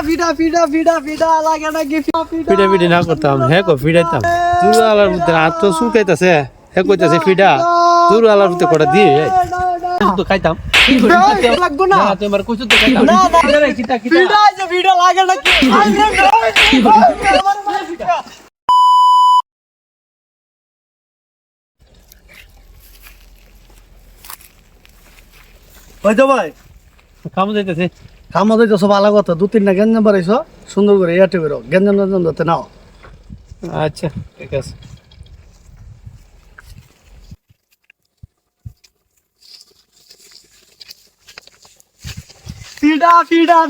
ফিডা লাগে নাকি ফিডা ফিডি না করতাম হ্যাঁ কো ফিডাইতাম তুই আলার মধ্যে হাত তো শুকাইতাছে হ্যাঁ কইতাছে ফিডা তুই আলার মধ্যে কটা দিয়ে তো খাইতাম লাগবো না তোমার কইছো তো খাইতাম না ফিডা যে ফিডা লাগে নাকি ওই তো ভাই কামো যাইতাছে খামা দিতেছ ভালো কথা 2-3টা গেঞ্জাম বাড়াইছ সুন্দর করে ইয়াতে বেরো গেঞ্জাম যাতে নাও আচ্ছা ঠিক আছে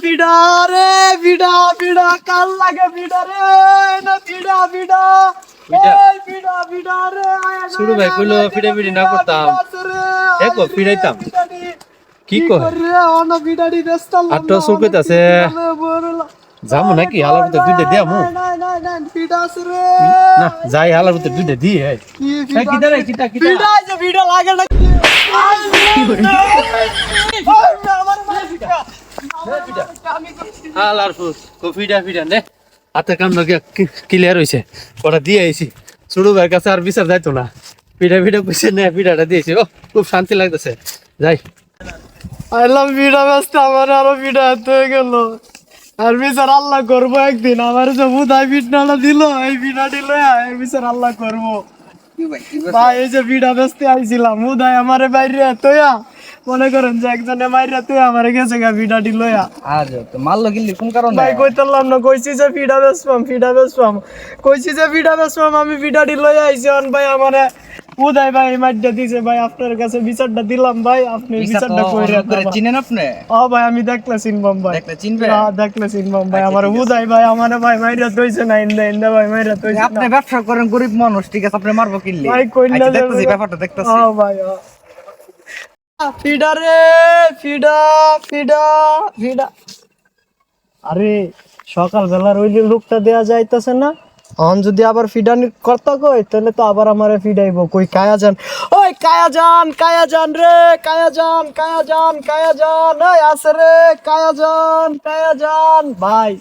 ফিডা রে ফিডা কাল লাগে ফিডা রে না ফিডা এই ফিডা রে শুরু ভাই কইলো ফিডা ফিডি না করতাম হ্যাঁ কো ফিডাইতাম কি কয় রে অন ফিডাডি দেস্তাল আটটা শুকাইতাছে যামু নাকি হালার মধ্যে দুইটা দিয়ামু না ফিডা রে না যাই হালার মধ্যে দুইটা দিয়ে কি দাঁড়াই কিটা ফিডা যে ফিডা লাগে না হালার ফুস কফিডা ফিডা নে আতে কাম না ক্লিয়ার হইছে ওটা দিয়ে আইছি শুরু ভাইয়ের কাছে আর বিচার যাইতো না ফিডা কইছে নে ফিডাটা দিয়েছি ও খুব শান্তি লাগতেছে যাই আইলাম ফিডা ব্যস্ত আমার আরো ফিডা হয়ে গেল আর বিচার আল্লাহ করবো একদিন আমার যে বুধাই ফিডনাটা দিল এই ফিডা দিল এই বিচার আল্লাহ করবো ভাই এই যে ফিডা ব্যস্ত আইছিলাম বুধাই আমারে বাইরে তোয়া মনে করেন যে একজনে মাইরা তুই আমারে গেছে গা ফিডা দিল আজ তো মারলো গিল্লি কোন কারণে ভাই কইতাম না কইছি যে ফিডা বেচপাম কইছি যে ফিডা বেচপাম আমি ফিডা দিল আইছি অন ভাই আমারে উদয় ভাই মাইডা দিছে ভাই আপনার কাছে বিচারটা দিলাম ভাই আপনি বিচারটা কইরা চিনেন আপনি ও ভাই আমি দেখলা চিনবাম ভাই দেখলে চিনবে হ্যাঁ দেখলা চিনবাম ভাই আমার উদয় ভাই আমারে ভাই মাইরা দইছে না ইন্দা ভাই মাইরা দইছে আপনি ব্যবসা করেন গরিব মানুষ ঠিক আছে আপনি মারবো কিল্লি ভাই কইনা দেখতেছি ব্যাপারটা দেখতেছি হ্যাঁ ভাই ফিডা রে ফিডা আরে সকাল বেলার ওই লোকটা দেয়া যাইতাছে না অন যদি আবার ফিডানি করতে কই তাহলে তো আবার আমারে ফিডাইবো কই কায়া যান ওই কায়া যান রে কায়া যান ওই আছে রে কায়া যান ভাই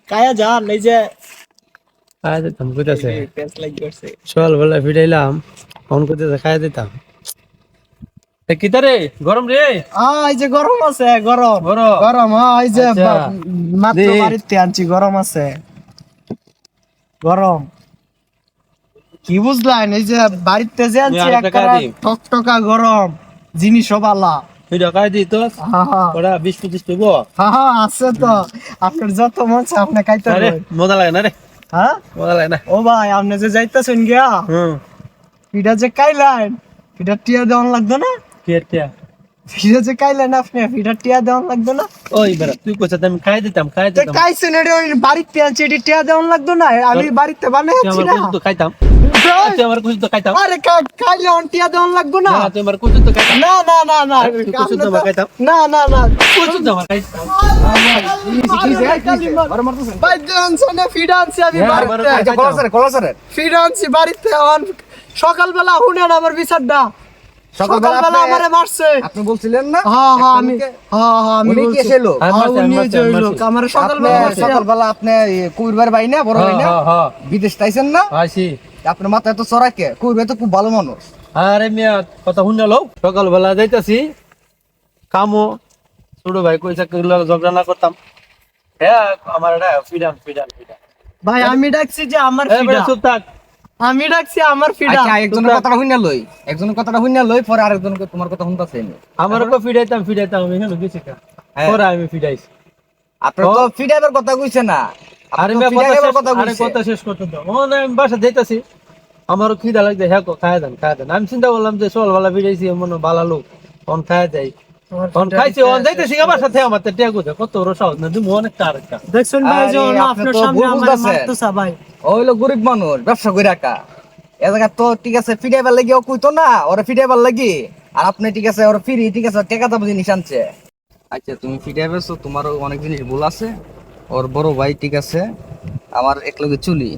কায়া যান এই যে খাই দিতাম কইতাছে পেস লাইক করছে সকাল বেলা ফিডাইলাম ফোন করতেছে খাই দিতাম কিতারে গরম রে এই যে গরম আছে গরম এই যে মাত্র বাড়িতে আনছি গরম আছে গরম কি বুঝলেন এই যে বাড়িতে যে আনছি একটা টকটকা গরম জিনিসও বালা ফিডা খাই দি তো হ্যাঁ ওরা 20-25 দেব হ্যাঁ আছে তো আপনার যত মন চায় আপনি খাইতে আরে পারেন মজা লাগে না রে হ্যাঁ মজা লাগে না ও ভাই আপনি যে যাইতাছেন গিয়া পিঠা যে খাইলেন পিঠা টিয়া দেওয়ান লাগতো না কেটিয়া পিঠা যে খাইলেন আপনি পিঠা টিয়া দেওয়ান লাগতো না ওই বেরা তুই কইছিস আমি খাই দিতাম খাইছেন এটা ওই বাড়িতে আনছি এটা টিয়া দেওয়ান লাগতো না আমি বাড়িতে বানাইছি না তো খাইতাম তুই আমার কইছিস তো খাইতাম আরে খাইলে অন টিয়া দেওয়ান লাগতো না তুই আমার কইছিস তো খাইতাম না কইছিস তো আমার খাইতাম না কইছিস তো আমার খাইতাম ভাই জানছনে ফিড আনছি আমি বাড়িতে কলাসারে ফিড আনছি বাড়িতে অন সকালবেলা হুনেন আমার বিচারটা সকালবেলা আমারে মারছে আপনি বলছিলেন না হ্যাঁ আমি উনি কি বলছি এসেলো আমার সকালবেলা আপনি কবিরবার ভাই না বড় ভাই না বিদেশ তাইছেন না আসি আপনার মাথায় তো চড়া কে কবির তো খুব ভালো মানুষ আরে মিয়া কথা শুনে লও সকালবেলা যাইতাছি কামো ছোট ভাই কইছা ঝগড়া না করতাম হ্যাঁ আমার এটা ফিডান ভাই আমি ডাকছি যে আমার ফিডা চুপ থাক আমি ডাকছি আমার ফিডা আচ্ছা একজনের কথাটা শুনিয়া লই পরে আরেকজনকে তোমার কথা শুনতাছে আমার কো ফিডাইতাম আমি হেন গেছি কা পরে আমি ফিডাইছি আপনার তো ফিডাইবার কথা কইছে না আরে মে কথা শেষ করতে দাও মানে আমি বাসা যাইতাছি আমারও খিদা লাগছে হ্যাঁ খায় দেন আমি চিন্তা করলাম যে সকালবেলা ফিডাইছি মনে ভালো লোক অন খায় যাই অন খাইছি অন যাইতেছি আমার সাথে আমার তো টেকু দে কত বড় সাহস না তুমি অনেক টারকা দেখছেন ভাই যে আপনার সামনে আমার মারতেছে ভাই ওইলো গরিব মানুষ ব্যবসা করে রাখা এ জায়গা তো ঠিক আছে ফিডাইবার লাগি ও কইতো না ওরে ফিডাইবার লাগি আর আপনি ঠিক আছে ওরে ফ্রি ঠিক আছে টাকা দাম জিনিস আনছে আচ্ছা তুমি ফিডাইবেছো তোমারও অনেক জিনিস ভুল আছে ওর বড় ভাই ঠিক আছে আমার একলগে চুলি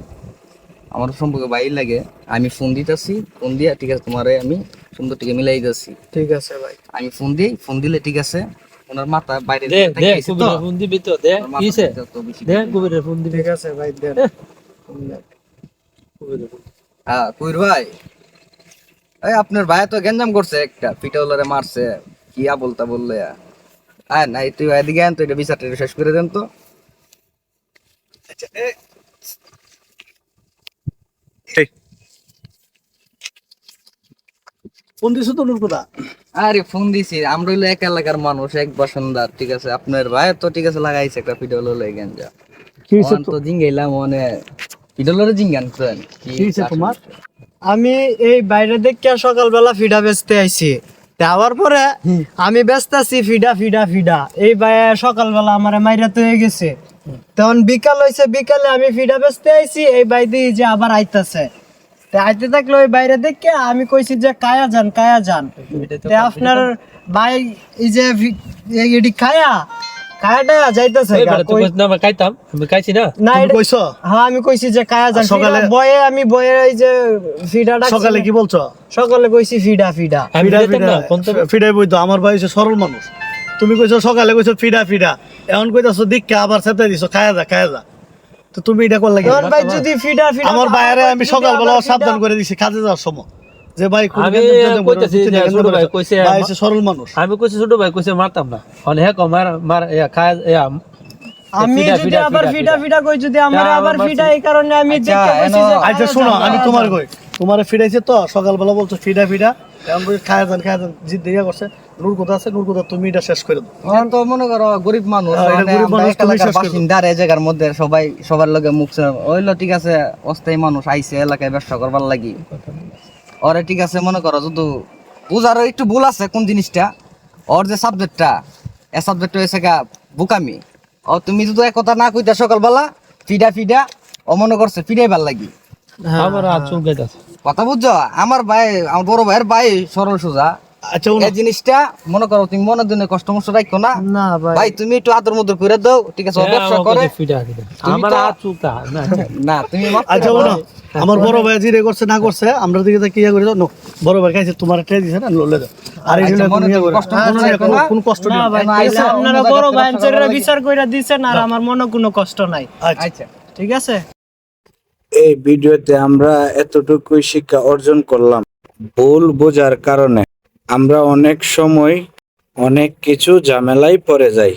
আমার সম্পর্কে ভাই লাগে আমি ফোন দিতেছি ফোন দিয়া ঠিক আছে তোমারে আমি সুন্দর টিকে মিলাই দিতেছি ঠিক আছে ভাই আমি ফোন দিলে ঠিক আছে ওনার মাথা বাইরে দে দে তাকিয়েছে তো, কুবিরের ফোন দিবি তো দে ওনার মাথা কিসে তো বেশি দে কুবিরের ফোন দিবি ঠিক আছে ভাই দেন কুবিরের ফোন। হ্যাঁ কুইর ভাই, এই আপনার ভাই তো গেঞ্জাম করছে একটা পিটাউলারে মারছে কি বলতা বললে আয় নাই তুই এদিকে আন তো এটা বিচারটা শেষ করে দেন তো। ফোন দিছো তো নুরকুদা? আরে ফোন দিছি, আমরা হইলো এক এলাকার মানুষ, এক বাসিন্দার, ঠিক আছে আপনার ভাই তো ঠিক আছে লাগাইছে একটা পিটাউলারে গেঞ্জা, কি হইছে তো জিঙ্গাইলাম মানে পিটাউলারে জিঙ্গান করেন কি হইছে তোমার? আমি এই বাইরে দেখে সকালবেলা ফিডা বেচতে আইছি, তা আবার পরে আমি ব্যস্ত আছি ফিডা ফিডা ফিডা, এই ভাই সকালবেলা আমার মাইরাতে হয়ে গেছে, তখন বিকাল হয়েছে, বিকালে আমি ফিডা বেচতে আইছি, এই ভাই দিয়ে যে আবার আইতাছে, তা আইতে থাকলো ওই বাইরে দেখে আমি কইছি যে কায়া যান কায়া যান, তা আপনার ভাই এই যে এডি কায়া কায়াটা যাইতেছে ওই বেটা তো কইছ না আমরা খাইতাম, আমি খাইছি না। না তুমি এটা- কইছো? হ্যাঁ আমি কইছি যে কায়া যান সকালে- বয়ে আমি বয়ে এই যে ফিডাটা সকালে কি বলছো? সকালে কইছি ফিডা ফিডা আমি ফিডা যেতাম ফিডা না কোন তো ফিডাই বইতো, আমার ভাই হচ্ছে সরল মানুষ। তুমি কইছো সকালে কইছো ফিডা ফিডা, এখন কইতাছো দীক্ষা আবার সেটা দিছো খায়া যা খায়া যা, তো তুমি এটা করলে কি? তখন ভাই যদি ফিডা ফিডা আমার বাইরে আমি যদি সকালবেলা আবার সাবধান ফিডা- করে দিছি কাজে যাওয়ার সময় যে ভাই কোনো আমি গেঞ্জাম টেঞ্জাম করো না, কইতাছি দু তিনটা যে গেঞ্জাম ছোট ভাই পরেছো। কইছে ভাই হচ্ছে সরল মানুষ। আমি কইছি ছোট ভাই কইছে মারতাম না, মানে হ্যাঁ কো মার মার ইয়া খায় ইয়া আমি ফিডা, যদি ফিডা, আবার ফিডা, ফিডা ফিডা কই যদি আমার তা আবার আমার ফিডা এই কারণে আমি আচ্ছা, দেখে কইছি যে আচ্ছা কায়া শোনো, যান, আমি কায়া তোমার যান। কই তোমারে ফিডাইছে তো সকালবেলা বলছো ফিডা ফিডা, এখন বলছো খায়া যান জিদ দিয়া করছে। নুরকুদা আছে, নুরকুদা তুমি এটা শেষ করে দাও। এখন তো মনে করো গরিব মানুষ, হ্যাঁ, এটা মানে গরিব আমরা মানুষ, এক তুমি এলাকার শেষ করে দাও। বাসিন্দা, এই জায়গার মধ্যে সবাই সবার লগে মুখ হইলো, ঠিক আছে অস্থায়ী মানুষ আইছে এলাকায় ব্যবসা করবার লাগি, ওরে ঠিক আছে মনে করো যদি বুঝার একটু ভুল আছে কোন জিনিসটা, ওর যে সাবজেক্টটা এ সাবজেক্ট হয়েছে গা বুকামি, ও তুমি যদি এক কথা না কইতা সকালবেলা ফিডা ফিডা, ও মনে করছে ফিডাইবার লাগি, আমার হাত চুলকাইতাছে। কথা বুঝছো? আমার ভাই, আমার বড় ভাইয়ের ভাই সরল সোজা, আচ্ছা শোনো, এই জিনিসটা মনে করো তুমি মনের জন্য কষ্ট মষ্ট রাখো না না ভাই ভাই, তুমি একটু আদর মদর করে দাও, ঠিক আছে ও হ্যাঁ, ব্যবসা আমার করে কইছে ফিডা ফিডা। তুমি আমার তো- হাত চুলকা না না তুমি মাফ আচ্ছা করে শোনো, দাও। আমার বড় ভাই জিরে করছে না করছে আমরা দিকে কি ইয়া করে দাও, নো, বড় ভাই খাইছে তোমার ট্রে দিছে না, ললে দাও। আর এই আচ্ছা, জন্য মনে কোনো ইয়া তুমি করে কষ্ট না, মনে কোনো ইয়া রাখো করো, না। কোনো কষ্ট না নেই। ভাই না, তাইলে আইসা, আপনারা অন্য বড় জায়গাতে ভাই ব্যবসা করার বিচার কইরা দিছেন আর আমার মনে কোনো কষ্ট নাই, আচ্ছা আচ্ছা ঠিক আছে। এই ভিডিওতে আমরা এতটুকুই শিক্ষা অর্জন করলাম, ভুল বোঝার কারণে আমরা অনেক সময় অনেক কিছু ঝামেলায় পড়ে যাই।